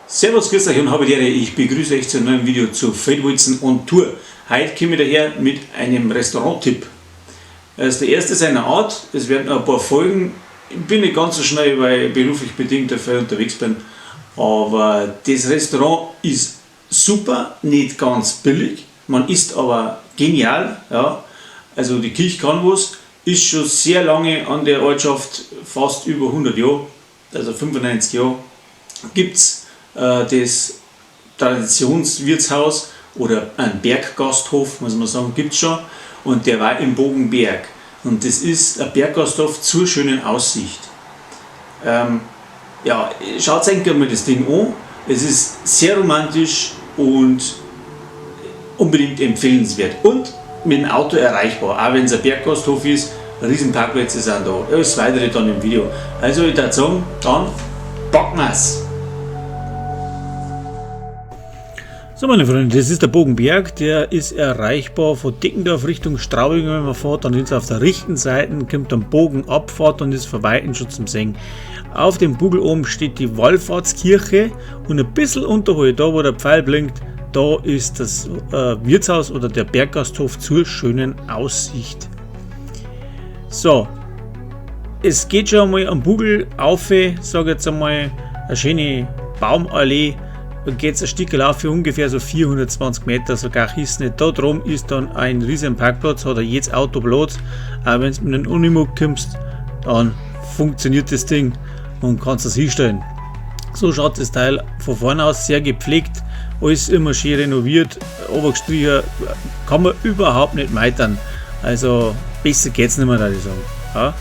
Servus, grüß euch und habe die Ehre, ich begrüße euch zu einem neuen Video zu Feldwalzen on Tour. Heute komme ich daher mit einem Restaurant-Tipp. Er ist der erste seiner Art, es werden ein paar Folgen. Ich bin nicht ganz so schnell, weil ich beruflich bedingt dafür unterwegs bin. Aber das Restaurant ist super, nicht ganz billig. Man isst aber genial. Ja. Also die Kirche kann was, ist schon sehr lange an der Ortschaft, fast über 100 Jahre, also 95 Jahre, gibt es das Traditionswirtshaus oder ein Berggasthof, muss man sagen, gibt es schon. Und der war im Bogenberg. Und das ist ein Berggasthof zur schönen Aussicht. Ja, schaut euch mal das Ding an. Es ist sehr romantisch und unbedingt empfehlenswert. Und mit dem Auto erreichbar, auch wenn es ein Berggasthof ist. Riesen Parkplätze sind da. Alles weitere dann im Video. Also ich würde sagen, dann packen wir's. So meine Freunde, das ist der Bogenberg, der ist erreichbar von Deckendorf Richtung Straubing, wenn man fährt, dann ist auf der rechten Seite, kommt dann Bogenabfahrt und ist vorbei in schon zum Sehen. Auf dem Bugel oben steht die Wallfahrtskirche und ein bisschen unterhalb, da wo der Pfeil blinkt, da ist das Wirtshaus oder der Berggasthof zur schönen Aussicht. So, es geht schon einmal am Bugel auf, sage jetzt einmal, eine schöne Baumallee. Dann geht es ein Stück auf für ungefähr so 420 Meter, sogar ist nicht. Da drum ist dann ein riesen Parkplatz, hat er jetzt Autoplatz. Auch wenn du mit einem Unimog kommst, dann funktioniert das Ding und kannst es hinstellen. So schaut das Teil von vorne aus, sehr gepflegt, alles immer schön renoviert, obergestrichen, kann man überhaupt nicht meitern. Also besser geht es nicht mehr, würde ich sagen. Ja.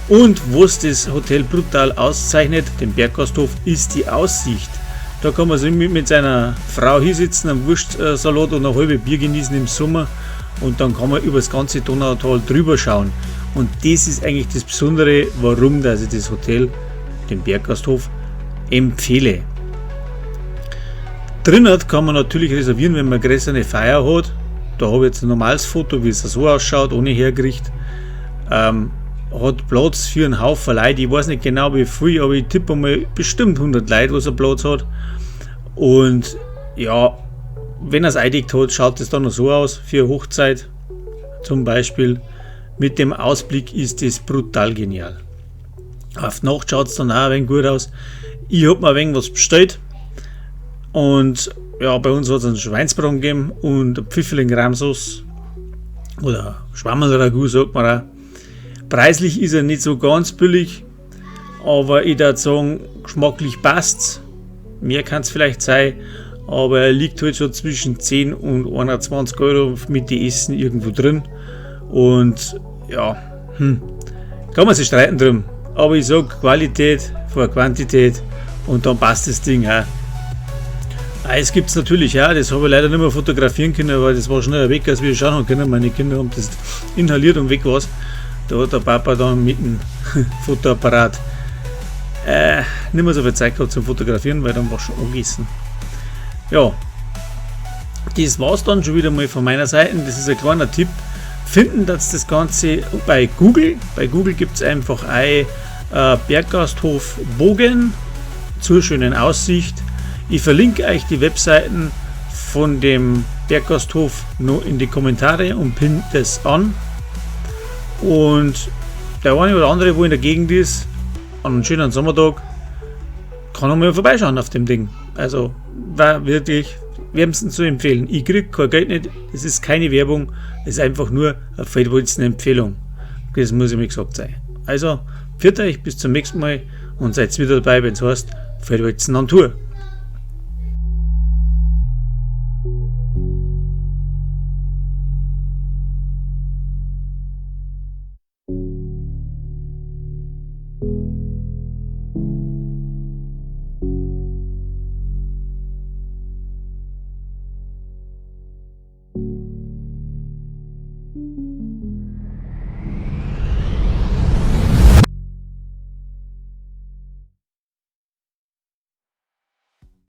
Und was das Hotel brutal auszeichnet, den Berggasthof, ist die Aussicht. Da kann man sich mit seiner Frau hinsitzen, einen Wurstsalat und ein halbes Bier genießen im Sommer und dann kann man über das ganze Donautal drüber schauen. Und das ist eigentlich das Besondere, warum dass ich das Hotel, den Berggasthof, empfehle. Drinnen kann man natürlich reservieren, wenn man größere Feier hat. Da habe ich jetzt ein normales Foto, wie es so ausschaut, ohne Hergericht. Hat Platz für einen Haufen Leute, ich weiß nicht genau wie viel, aber ich tippe mal bestimmt 100 Leute, was er Platz hat. Und ja, wenn er es eingedeckt hat, schaut es dann noch so aus, für eine Hochzeit zum Beispiel. Mit dem Ausblick ist das brutal genial. Auf die Nacht schaut es dann auch ein wenig gut aus. Ich habe mir ein wenig was bestellt und ja, bei uns hat es einen Schweinsbraten gegeben und ein Pfifferling-Rahmsauce oder Schwammerl-Ragout, sagt man auch. Preislich ist er nicht so ganz billig, aber ich würde sagen, geschmacklich passt. Mehr kann es vielleicht sein, aber er liegt halt schon zwischen 10 und 21 Euro mit den Essen irgendwo drin. Und ja, kann man sich streiten drum. Aber ich sage Qualität vor Quantität und dann passt das Ding auch. Eis gibt es natürlich auch, das habe ich leider nicht mehr fotografieren können, weil das war schneller weg, als wir schauen haben können. Meine Kinder haben das inhaliert und weg war's. Da hat der Papa dann mit dem Fotoapparat nicht mehr so viel Zeit gehabt zum Fotografieren, weil dann war schon angegessen. Ja, das war es dann schon wieder mal von meiner Seite. Das ist ein kleiner Tipp. Finden das Ganze bei Google. Bei Google gibt es einfach ein Berggasthof Bogen zur schönen Aussicht. Ich verlinke euch die Webseiten von dem Berggasthof noch in die Kommentare und pinne das an. Und der eine oder andere, wo in der Gegend ist, an einem schönen Sommertag, kann auch mal vorbeischauen auf dem Ding. Also war wirklich wärmstens zu empfehlen. Ich kriege kein Geld nicht, das ist keine Werbung, das ist einfach nur eine Feldwalzen-Empfehlung. Das muss ich mir gesagt sein. Also, pfiat euch, bis zum nächsten Mal und seid wieder dabei, wenn es heißt Feldwalzen on Tour.